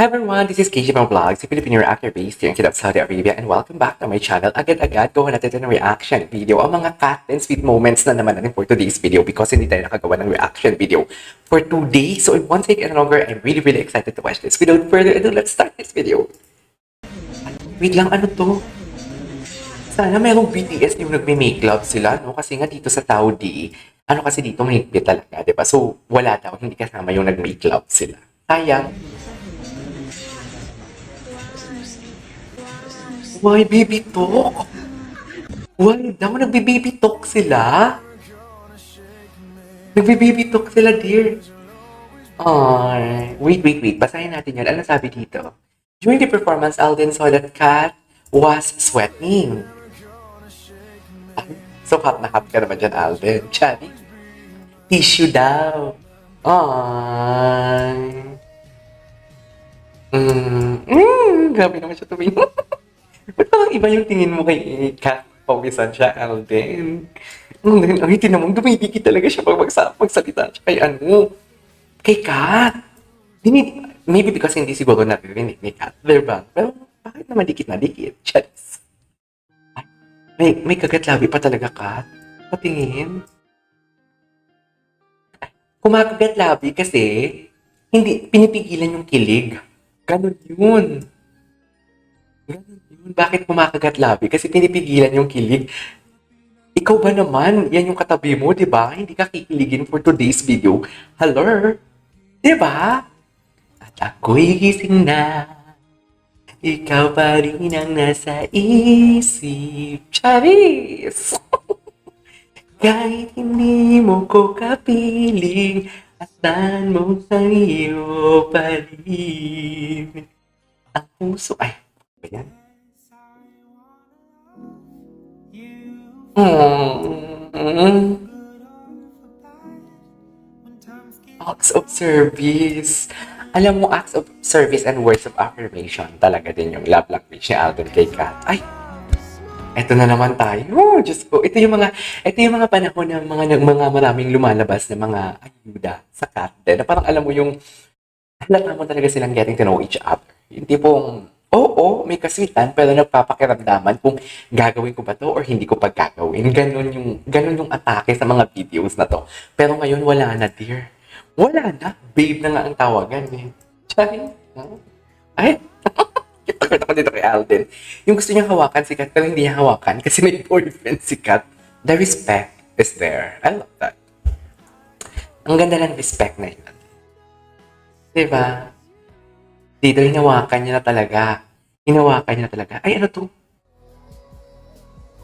Hi everyone, this is KJ from Vlogs, a Filipino reactor based here in Kidab, Saudi Arabia, and welcome back to my channel. Agad-agad, gawa natin ng reaction video. Ang mga cat and sweet moments na naman natin for today's video because hindi tayo nakagawa ng reaction video for 2 days. So in one take and longer, I'm really excited to watch this. Without further ado, let's start this video. Wait lang, ano to? Sana merong BTS yung nagme-make love sila, no? Kasi nga dito sa Saudi, ano kasi dito mahigpit talaga, di ba? So wala daw, hindi kasama yung nag-make love sila. Sayang. Why baby talk? Why daw nagbe-baby talk sila? Nagbe-baby talk sila, dear. Ay, wait. Basahin natin yun. Ano sabi dito? During the performance, Alden saw that Kat was sweating. So hot na hot ka naman dyan, Alden. Chari. Tissue daw. Ay. Grabe naman siya tumingin. Ba't parang iba yung tingin mo kay Kat? Pawisan siya, Alden. Ay, tinamang dumidikit talaga siya pag magsalita siya kay kay Kat. Maybe because hindi siguro naririnig ni Kat, diba? Pero bakit naman dikit na dikit? Charis. Ay, may kagat-labi pa talaga, Kat. Patingin. Kumakagat-labi kasi hindi pinipigilan yung kilig. Ganun yun. Bakit kumakagat labi? Kasi pinipigilan yung kilig. Ikaw ba naman? Yan yung katabi mo, di ba? Hindi ka kikiligin for today's video. Hello? Di ba? At ako'y gising na. Ikaw pa rin ang nasa isip. Charis! Kahit hindi mo ko kapiling, asan mo sa iyo pa rin. Ang puso, ay, ba yan? Acts of service. Alam mo, acts of service and words of affirmation talaga din yung love language ni Alden kay Kat. Ay, eto na naman tayo. Diyos ko, ito yung mga panahon ng mga maraming lumalabas na mga ayuda sa Kat. Na parang alam mo yung, halata mo talaga silang getting to know each other. Yung tipong, oo, may kaswitan, pero nagpapakiramdaman kung gagawin ko ba to or hindi ko pa gagawin. Ganun yung atake sa mga videos na to. Pero ngayon, wala na, dear. Wala na. Babe na nga ang tawagan, eh. Charing. Ay, kita ko dito kay Alden. Yung gusto niyang hawakan si Kat, pero hindi niya hawakan kasi may boyfriend si Kat. The respect is there. I love that. Ang ganda ng respect na yun. Diba? Dito, hinawakan niya na talaga. Ay, ano to?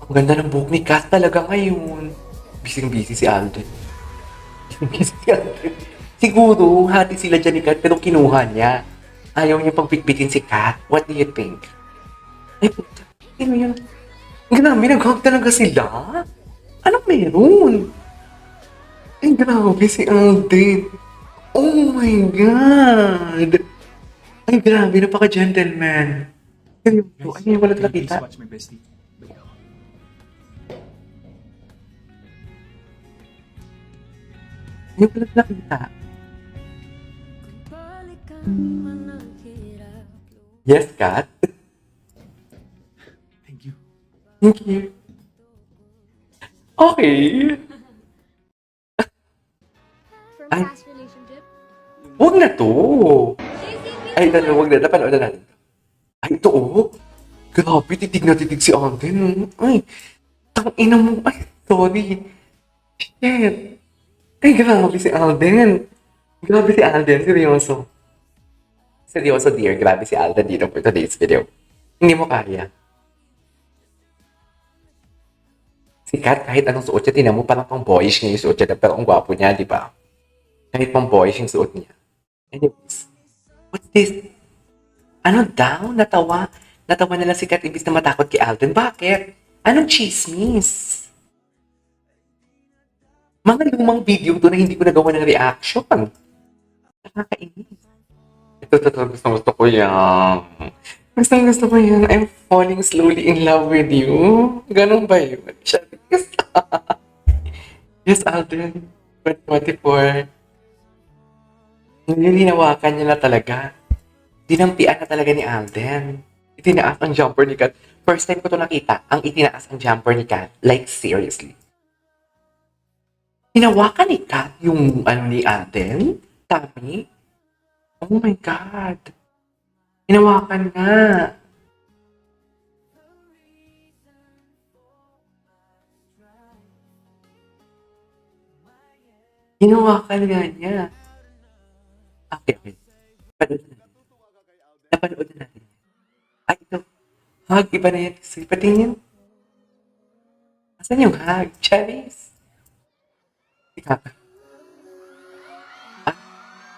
Ang ganda ng buhok ni Kat talaga ngayon. Busy si Alden. Siguro, hati sila dyan ni Kat, pero kinuha niya. Ayaw niya pang pitpitin si Kat. What do you think? Ay, puta. Ano yun? Grabe, nag-hug talaga sila? Anong meron? Ay, grabe si Alden. Oh my God! Ay, grabe, napaka-gentleman. Seryoso, ay, wala talaga kita. Ay, wala talaga kita. Yes, Kat? Thank you. Okay. From Ay. past relationship? Huwag na to. Ay, huwag na. Napanood na natin. Ay, ito oh. Grabe, titig na titig si Alden. Ay, tangina mo. Ay, sorry. Shit. Ay, grabe si Alden. Seryoso. Seryoso, dear. Grabe si Alden dito for today's video. Hindi mo kaya. Si Kat, kahit anong suot niya, tinan mo, parang pang boyish niya yung suot niya. Pero ang gwapo niya, di ba? Kahit pang boyish yung suot niya. Anyways, what's this? Ano daw? Natawa na lang si Kat imbis na matakot kay Alden. Bakit? Anong chismis? Mga lumang video to na hindi ko nagawa ng reaction. Nakakainis. Ito, gusto ko yan. Gusto ko yan. I'm falling slowly in love with you. Ganun ba yun? Yes, yes, Alden. 2024. Nilinawakan niya na talaga. Dinampian na talaga ni Alden. Itinaas ang jumper ni Kat. First time ko to nakita, ang itinaas ang jumper ni Kat. Like, seriously. Hinawakan ni Kat yung ni Alden? Tami? Oh my God. Hinawakan na. Hinawakan nga niya. Okay. Napanood na natin. Napanood na natin. Ay, ito. Hug, iba na yan. Sige, patingin. Asan yung hug? Cherries? Ika. Ah,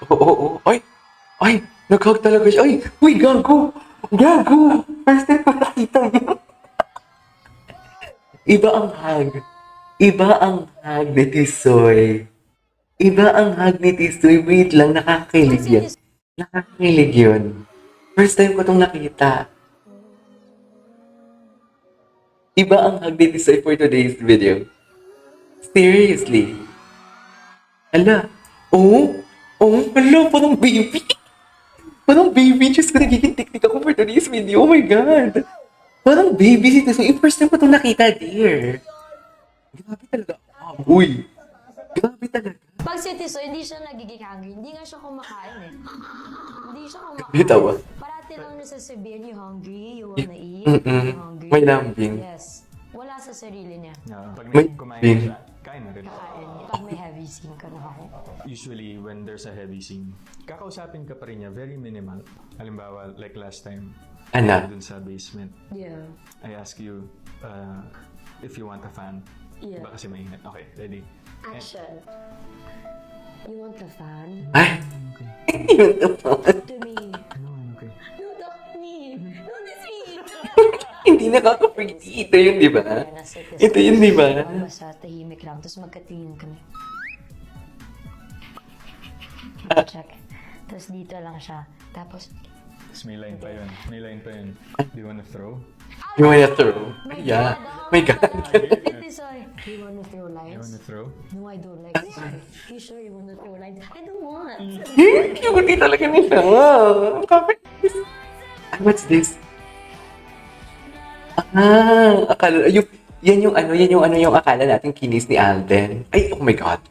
oo. Ay, nag-hug talaga siya. Ay, uy, gago. Gago. First time ko nakita yun. Iba ang hug. Iba ang hug ni Tisoy. Iba ang hug ni Tisoy. Wait lang, nakakakilig yan. Nakakakilig yun. First time ko itong nakita. Iba ang hug ni Tisoy for today's video. Seriously. Hala. Hala, parang baby. Parang baby. Diyos ko, nagiging tiktik ako for today's video. Oh my God. Parang baby si Tisoy. First time ko itong nakita, dear. Grabe talaga. Uy. Grabe talaga. Pag si Tisoy, hindi siya nagiging hungry. Hindi nga siya kumakain eh. Hindi siya kumakain. Bitaw ba? Parati lang nasasabihin, you hungry, you wanna eat, Mm-mm. you hungry. May lambing. Yes. Wala sa sarili niya. Pag May may kumain bing. siya, kain na rin. Kakain niya. Pag may heavy scene ka na ako. Usually, when there's a heavy scene, kakausapin ka pa rin niya, very minimal. Halimbawa, like last time, Ana. dun sa basement, Yeah. I ask you if you want a fan. Yeah. Diba kasi mainit? Okay, ready? Action. You want the fan? Ay. Yun naman. To me. Ano, okay. No, talk to me. No, this me. Hindi nakaka-pretty. Ito yun, di ba? Ito yun, di ba? Basta tahimik lang, tapos magkatingin kami. Check. Tapos dito lang siya. Tapos, Tapos may line pa yun. May line pa yun. Do you wanna throw? You wanna throw? Yeah. My God. Tisoy, you wanna throw You lines? wanna throw? No, I don't like this. You sure you wanna throw lines? I don't want. Cutie talaga nila. Ang kapit. Ay, what's this? Akala, yan yung akala natin kinis ni Alden. Ay, oh my God.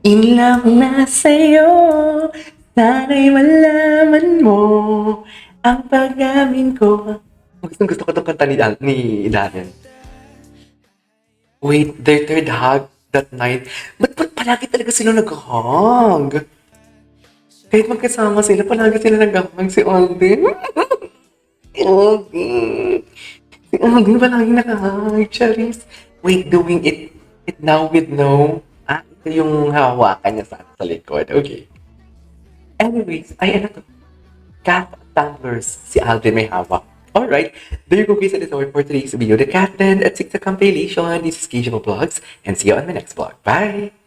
In love na sa'yo, sana'y malaman mo ang pag-amin ko. Gusto ko itong kanta ni Darren. Wait, their third hug that night. Ba't palagi talaga sila nag-hug? Kahit magkasama sila, palagi sila nag-hug si Alden. Si Alden palagi nag-hug. Charis. Wait, doing it now with no. Ito yung hawakan niya sa likod. Okay. Anyways, ano to? Cat tumblers. Si Alden may hawak. Alright, there you go guys. That is all for today's video. The Cat Den at 6 compilation. This is Kijimo Vlogs. And see you on my next vlog. Bye!